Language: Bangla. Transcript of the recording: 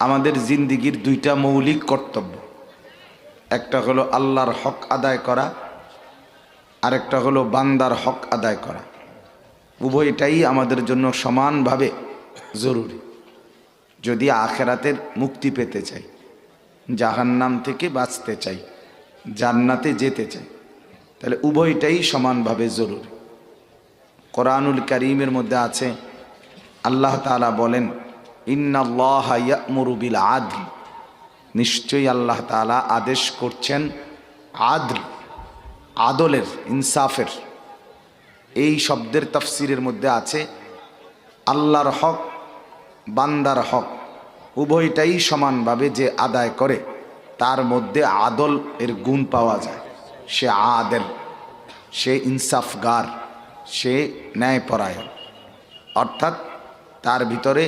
আমাদের জিন্দিগির দুইটা মৌলিক কর্তব্য, একটা হলো আল্লাহর হক আদায় করা, আরেকটা হলো বান্দার হক আদায় করা। উভয়টাই আমাদের জন্য সমানভাবে জরুরি। যদি আখেরাতের মুক্তি পেতে চাই, জাহান্নাম থেকে বাঁচতে চাই, জান্নাতে যেতে চাই, তাহলে উভয়টাই সমানভাবে জরুরি। কোরআনুল কারীমের মধ্যে আছে, আল্লাহ তাআলা বলেন, ইন্নাল্লাহা ইয়া'মুরু বিল আদল, নিশ্চয়ই আল্লাহ তাআলা আদেশ করছেন আদল, আদলের, ইনসাফের। এই শব্দের তাফসিরের মধ্যে আছে আল্লাহর হক, বান্দার হক উভয়টাই সমানভাবে যে আদায় করে তার মধ্যে আদল এর গুণ পাওয়া যায়। সে আদেল, সে ইনসাফগার, সে ন্যায়পরায়ণ, অর্থাৎ তার ভিতরে